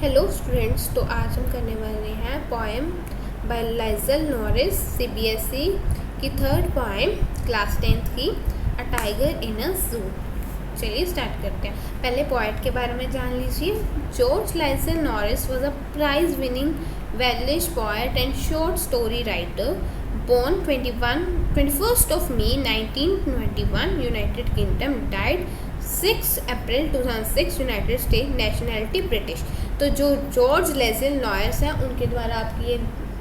Hello students, तो आज हम करने वाले हैं poem by Lizol Norris CBSE की थर्ड पोएम क्लास 10th की अ टाइगर इन अ जू। चलिए स्टार्ट करते हैं। पहले पोएट के बारे में जान लीजिए। George Leslie Norris was a prize winning Welsh poet and short story writer born 21st of May 1921 United Kingdom, died 6 April 2006 United state, nationality British. तो जो जॉर्ज लेजिल नॉरिस हैं उनके द्वारा आपकी ये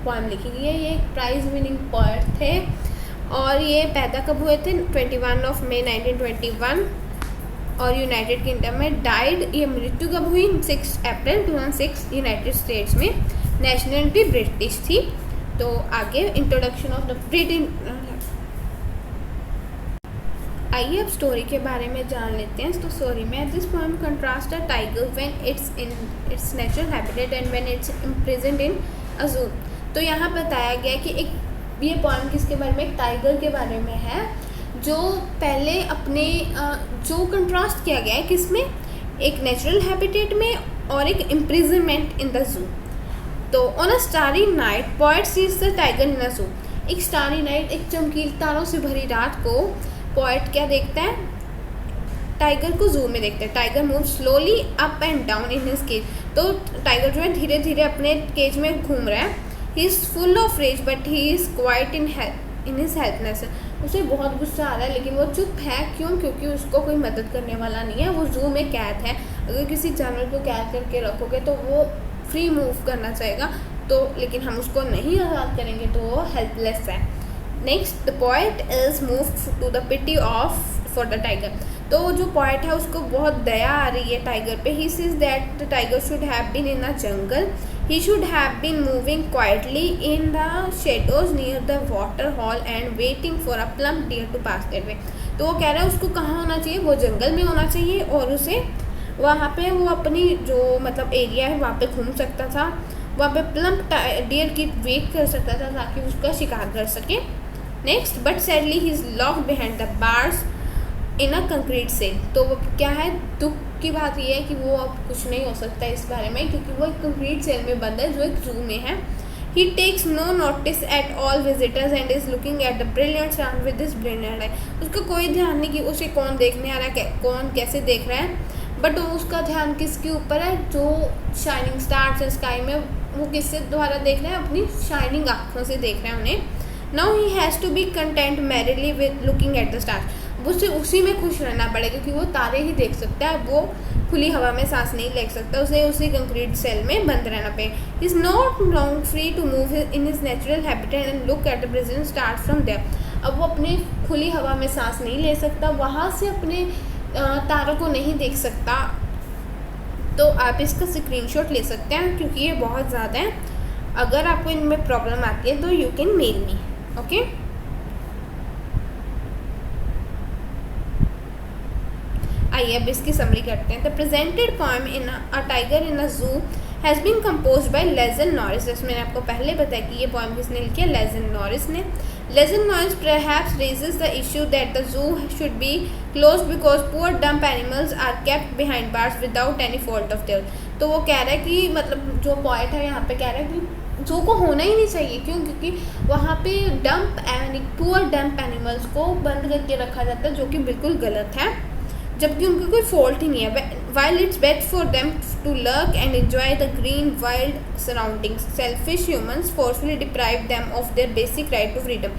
पोएम लिखी गई है। ये एक प्राइज विनिंग पोएट थे और ये पैदा कब हुए थे? 21 मई 1921 और यूनाइटेड किंगडम में। डाइड, ये मृत्यु कब हुई? 6 अप्रैल 2006 यूनाइटेड स्टेट्स में। नेशनैलिटी ब्रिटिश थी। तो आगे इंट्रोडक्शन ऑफ द ब्रिटिश। आइए अब स्टोरी के बारे में जान लेते हैं। तो स्टोरी में this poem contrast a tiger when it's in its natural habitat and when it's imprisoned in a zoo. तो यहाँ बताया गया कि एक ये पोएम किसके बारे में? एक टाइगर के बारे में है, जो पहले अपने जो कंट्रास्ट किया गया है किसमें? एक नेचुरल हैबिटेट में और एक इम्प्रिजनमेंट इन द जू। तो on a starry night poet sees the tiger in a zoo. एक स्टारी नाइट, एक चमकीले तारों से भरी रात को पोएट क्या देखता है? टाइगर को जू में देखते हैं। Tiger move slowly up and down in his cage. तो टाइगर जो है धीरे धीरे अपने केज में घूम रहा है। He is full of rage but he is quiet in his helplessness. उसे बहुत गुस्सा आ रहा है लेकिन वो चुप है। क्यों? क्योंकि उसको कोई मदद करने वाला नहीं है। वो जू में कैद है। अगर किसी जानवर को कैद करके रखोगे तो वो फ्री मूव करना चाहेगा, तो लेकिन हम उसको नहीं आज़ाद करेंगे तो वो हेल्पलेस है। Next, the poet is moved to the pity of for the tiger. तो जो पोएट है उसको बहुत दया आ रही है टाइगर पे। He sees that the tiger should have been in a jungle. He should have been moving quietly in the shadows near the water hole and waiting for a plump deer to pass that way. तो वो कह रहा है उसको कहाँ होना चाहिए? वो जंगल में होना चाहिए और उसे वहाँ पे वो अपनी जो मतलब एरिया है वहाँ पे घूम सकता था। वहाँ पे प्लम्प डियर की वेट कर सकता था ताकि उसका शिकार कर सके। Next, but sadly he is locked behind the bars in a concrete cell. तो वो क्या है? दुख की बात ये है कि वो अब कुछ नहीं हो सकता इस बारे में, क्योंकि वो एक कंक्रीट सेल में बंद है जो एक जू में है। He takes no notice at all visitors and is looking at the brilliant sun with this brilliant eye. उसका कोई ध्यान नहीं कि उसे कौन देखने आ रहा है, कौन कैसे देख रहा है, बट उसका ध्यान किसके ऊपर है? जो शाइनिंग स्टार्स है स्काई में, वो किससे द्वारा देख रहे हैं? अपनी शाइनिंग आँखों से देख रहे हैं उन्हें। Now he has to be content merely with looking at the stars. उसे उसी में खुश रहना पड़ेगा क्योंकि वो तारे ही देख सकता है। वो खुली हवा में सांस नहीं ले सकता, उसे उसी कंक्रीट सेल में बंद रहना पड़ेगा। He is not long free to move in his natural habitat and look at the brilliant stars from there. अब वो अपने खुली हवा में सांस नहीं ले सकता, वहाँ से अपने तारों को नहीं देख सकता। तो आप इसका स्क्रीनशॉट ले सकते हैं क्योंकि ये बहुत ज़्यादा है। अगर आपको इनमें प्रॉब्लम आती है तो you can mail me. Okay, आइए अब इसकी समरी करते हैं। The presented poem in a tiger in a zoo has been composed by Leslie Norris. जैसे मैंने आपको पहले बताया कि ये पोएम किसने लिखी है? लेजिल नॉरिस ने। Leslie Norris perhaps raises the issue that the zoo should be closed because poor dumb animals are kept behind bars without any fault of theirs। तो वो कह रहा है कि मतलब जो पोएट है यहाँ पे कह रहा है कि जू को होना ही नहीं चाहिए। क्यों? क्योंकि वहाँ पे पुअर डम्प एनिमल्स को बंद करके रखा जाता है, जो कि बिल्कुल गलत है, जबकि उनका कोई फॉल्ट ही नहीं है। While it's best for them to lurk and enjoy the green wild surroundings, selfish humans forcefully deprive them of their basic right to freedom।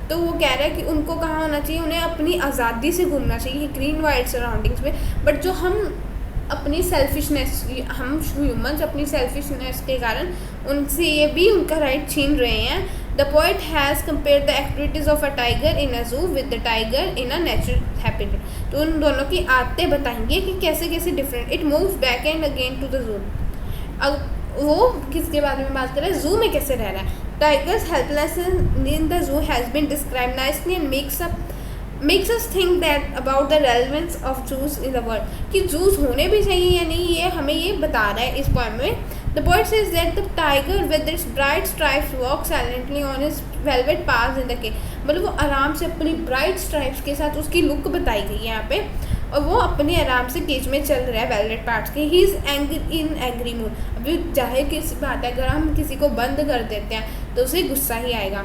तो वो कह रहा है कि उनको कहाँ होना चाहिए? उन्हें अपनी आज़ादी से घूमना चाहिए ग्रीन वाइल्ड सराउंडिंग्स में। बट जो हम अपनी सेल्फिशनेस, हम ह्यूमंस अपनी सेल्फिशनेस के कारण उनसे ये भी उनका राइट छीन रहे हैं। The poet has compared the activities of a tiger in a zoo with the tiger in a natural habitat. तो उन दोनों की आदतें बताएंगे कि कैसे कैसे different. It moves back and again to the zoo. अब वो किसके बारे में बात कर रहा है? जू में कैसे रह रहा है। Tigers helpless in the zoo has been describe nicely and makes us think that about the relevance of zoos in the world. कि जूस होने भी चाहिए या नहीं, ये हमें ये बता रहा है इस पोएम में। The poet says that the tiger with its bright stripes walks silently on his velvet paths in the cave। मतलब वो आराम से अपनी ब्राइट स्ट्राइप्स के साथ उसकी लुक बताई गई है यहाँ पे। और वो अपने आराम से केज में चल रहा है वेलवेट पार्ट्स के। He is angry mood. अभी जाहिर किसी बात है, अगर हम किसी को बंद कर देते हैं तो उसे गुस्सा ही आएगा।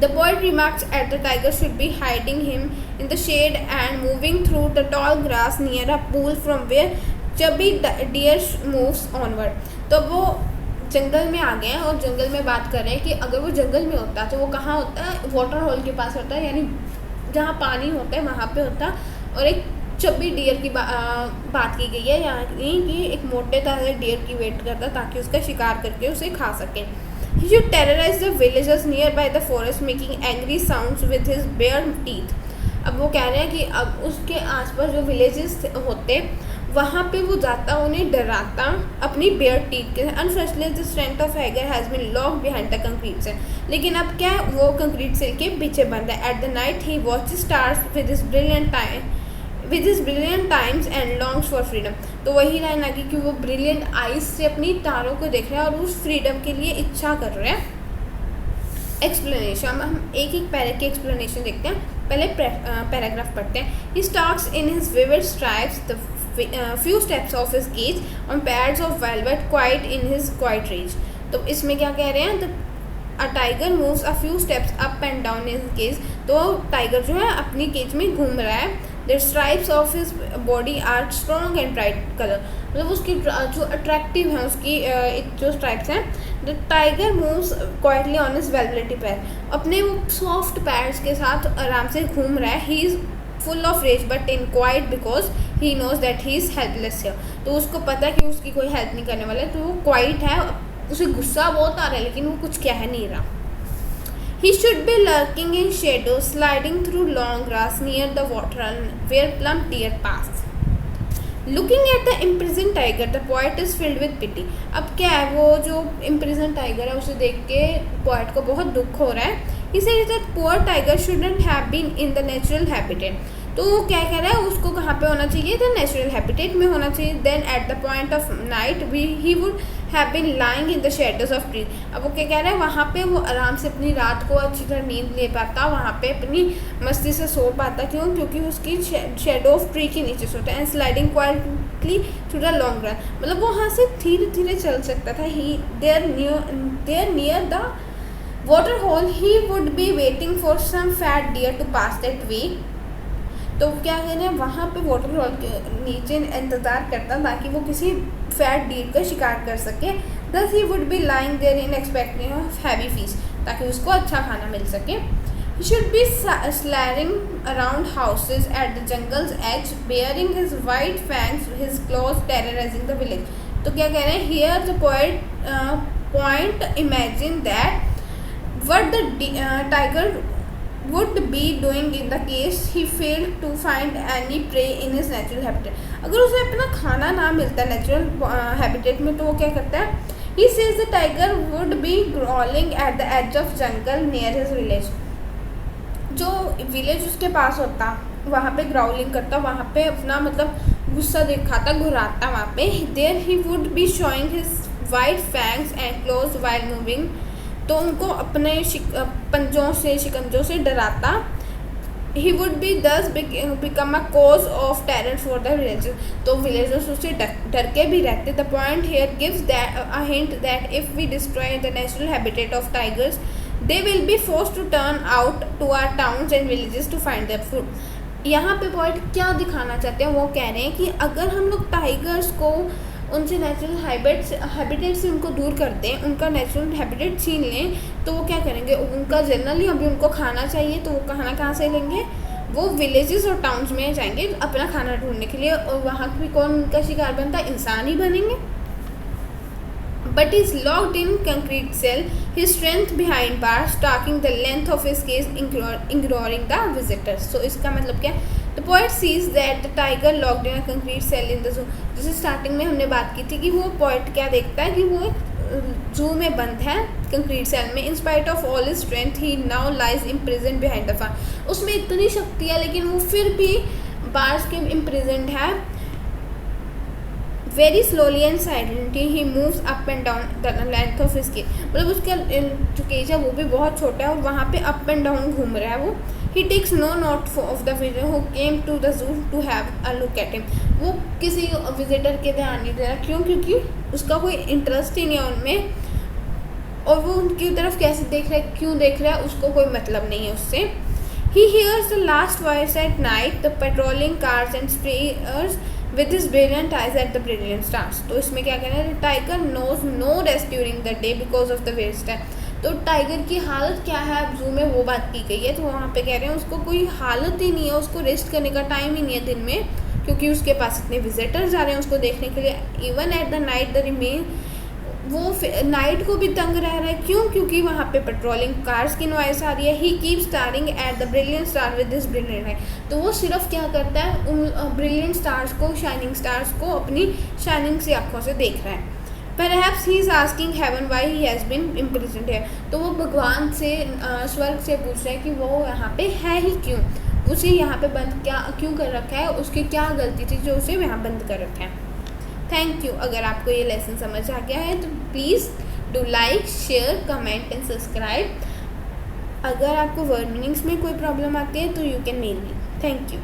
The poet remarks at the tiger should be hiding him in the shade and moving through the tall grass near a pool from where chubby deer moves onward। तो वो जंगल में आ गए हैं और जंगल में बात कर रहे हैं कि अगर वो जंगल में होता तो वो कहाँ होता है, वाटर होल के पास होता है, यानी जहाँ पानी होता है वहाँ पे होता। और एक चब्बी डियर की बात की गई है, यानी कि एक मोटे ताजे डियर की वेट करता ताकि उसका शिकार करके उसे खा सके। He should terrorize the villagers nearby the forest, making angry sounds with his bare teeth। अब वो कह रहे हैं कि अब उसके आसपास जो विलेजेस होते वहाँ पे वो जाता, उन्हें डराता अपनी बेयर टीथ के। Unfortunately, the strength of tiger has been locked behind the concrete cell। लेकिन अब क्या, वो कंक्रीट सेल के पीछे बंद है। At the night he watches stars with his brilliant times and longs for freedom। तो वही लाइन आ गई कि वो ब्रिलियंट आइज से अपनी तारों को देख रहे हैं और उस फ्रीडम के लिए इच्छा कर रहे हैं। एक्सप्लेनेशन, हम एक एक पैरा की एक्सप्लेनेशन देखते हैं। पहले पैराग्राफ पढ़ते हैं। He stalks in his vivid stripes the few steps of his cage on pads of velvet quiet in his quiet reach। तो इसमें क्या कह रहे हैं, A tiger moves a few steps up and down in his cage। तो tiger जो है अपनी केज में घूम रहा है। The stripes of his body are strong and bright color। मतलब उसकी जो अट्रैक्टिव है उसकी जो स्ट्राइप्स हैं। The tiger moves quietly on his velvety पैर, अपने वो सॉफ्ट पैड्स के साथ आराम से घूम रहा है। He is full of rage but in quiet because he knows that he is helpless here। तो उसको पता है कि उसकी कोई हेल्प नहीं करने वाला है, तो वो क्वाइट है, उसे गुस्सा बहुत आ रहा है लेकिन वो कुछ कह नहीं रहा। He should be lurking in shadows, sliding through long grass near the water where plump deer pass। Looking at the imprisoned tiger, the poet is filled with pity। अब क्या है, वो जो imprisoned tiger है उसे देख के poet को बहुत दुख हो रहा है। He says that poor tiger shouldn't have been in the natural habitat। तो वो क्या कह रहा है, उसको कहाँ पे होना चाहिए था, नेचुरल हैबिटेट में होना चाहिए। Then at the point of night he would have been lying in the shadows of tree. अब वो क्या कह रहा है, वहाँ पे वो आराम से अपनी रात को अच्छी तरह नींद ले पाता, वहाँ पे अपनी मस्ती से सो पाता। क्यों? क्योंकि उसकी शेडो ऑफ ट्री के नीचे सोता है। And sliding quietly through the long run, मतलब वो वहाँ से धीरे धीरे चल सकता था। He there near the water hole he would be waiting for some fat deer to pass that way. तो क्या कह रहे हैं, वहाँ पे वाटर होल के नीचे इंतज़ार करता ताकि वो किसी फैट डीर का शिकार कर सके। Thus he would be lying there in expecting of heavy feast, ताकि उसको अच्छा खाना मिल सके। He should be snarling around houses at the jungles edge baring his white fangs his claws terrorising the village. तो क्या कह रहे हैं, here the point imagine that what the tiger would be doing in the case he failed to find any prey in his natural habitat। अगर उसे अपना खाना ना मिलता नेचुरल हैबिटेट में तो वो क्या करता है। He says the tiger would be growling at the edge of jungle near his village। जो विलेज उसके पास होता वहाँ पे ग्राउलिंग करता, वहाँ पे अपना मतलब गुस्सा दिखाता, घुराता वहाँ पे। There he would be showing his white fangs and claws while moving। तो उनको अपने पंजों से शिकंजों से डराता। He would be thus become a cause of terror for the villagers. तो विलेजर्स उससे डर के भी रहते। The point here gives a hint that if we destroy the natural habitat of tigers they will be forced to turn out to our towns and villages to find their food. यहाँ पे point क्या दिखाना चाहते हैं, वो कह रहे हैं कि अगर हम लोग टाइगर्स को उनसे नेचुरल हैबिटेट से उनको दूर कर दें, उनका नेचुरल हैबिटेट छीन लें, तो वो क्या करेंगे, उनका जनरली अभी उनको खाना चाहिए तो वो खाना कहाँ से लेंगे, वो विलेजेस और टाउन्स में जाएंगे अपना खाना ढूंढने के लिए। और वहाँ भी कौन उनका शिकार बनता, इंसान ही बनेंगे। But is locked in concrete cell, his strength behind bars, stalking the length of his cage, ignoring the visitors। So इसका मतलब क्या? The poet sees that the tiger locked in a concrete cell in the zoo। जैसे starting में हमने बात की थी कि वो poet क्या देखता है कि वो एक जू में बंद है कंक्रीट सेल में। In spite of all his strength, he now lies imprisoned behind the bar। उसमें इतनी शक्ति है लेकिन वो फिर भी बार्स के imprisoned है। Very slowly and silently he moves up and down the length of his cage। मतलब उसका जो केज है वो भी बहुत छोटा है और वहाँ पे अप एंड डाउन घूम रहा है वो। He takes no note of the visitor who came to the zoo to have a look at him. वो किसी विजिटर के ध्यान नहीं दे रहा, क्यों? क्योंकि उसका कोई इंटरेस्ट ही नहीं है उनमें, और वो उनकी तरफ कैसे देख रहा है, क्यों देख रहा है, उसको कोई मतलब नहीं है उससे। He hears the last voice at night, the patrolling cars and sprayers with his brilliant eyes at the brilliant stars। तो इसमें क्या कहना है, tiger knows no rest during the day because of the waste है। तो tiger की हालत क्या है अब जू में, वो बात की गई है। तो वहाँ पे कह रहे हैं उसको कोई हालत ही नहीं है, उसको रेस्ट करने का टाइम ही नहीं है दिन में, क्योंकि उसके पास इतने विजिटर्स आ रहे हैं उसको देखने के लिए। Even at the night the remain, वो नाइट को भी तंग रह रहा है, क्यों? क्योंकि वहाँ पे पेट्रोलिंग कार्स की नॉइस आ रही है। He keep staring at the brilliant star with this brilliant eye. तो वो सिर्फ क्या करता है, उन ब्रिलियंट स्टार्स को, शाइनिंग स्टार्स को अपनी शाइनिंग सी आँखों से देख रहा है। Perhaps he is asking heaven why he has been imprisoned here। तो वो भगवान से, स्वर्ग से पूछ रहा है कि वो यहाँ पे है ही क्यों, उसे यहाँ पे बंद क्यों कर रखा है, उसकी क्या गलती थी जो उसे यहाँ बंद कर रखा है। Thank you. अगर आपको ये लेसन समझ आ गया है तो please do like, share, comment and subscribe. अगर आपको वर्ड मीनिंग्स में कोई प्रॉब्लम आती है तो you can mail me. Thank you.